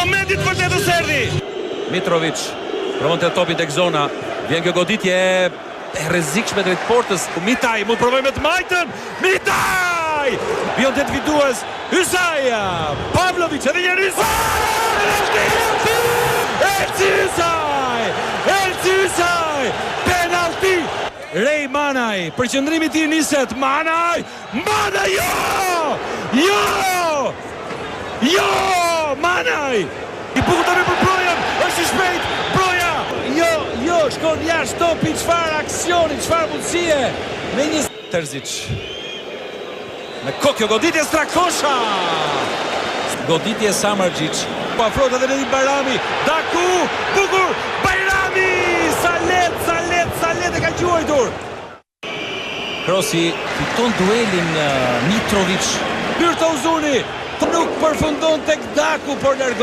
Momentit vërtetës erdhi. Mitrovic provon të topin tek zona. Vjen kjo goditje e rrezikshme drejt portës. Mitaj, mund provoj me të majtën. Mitaj! Bion të individues. Ysaja! Pavlovic edhe një Elci Ysaj! Penalti! Rej Manaj, përqendrimi i tij niset. Manaj! Jo! Manaj! I bukur tani për Brojan, është i shpejt, Broja! Jo, shkon jashtë topi, çfarë aksioni, çfarë mundësie. Me një Terzic. Me kokjo goditje Strakosha! goditje Samardžić. Po afrohet edhe Nedim Bajrami. Daku, bukur, Bajrami! Salet e ka quajtur. Krosi fiton duelin Mitrovic. Byrta Uzuni nuk përfundon tek Daku, por largon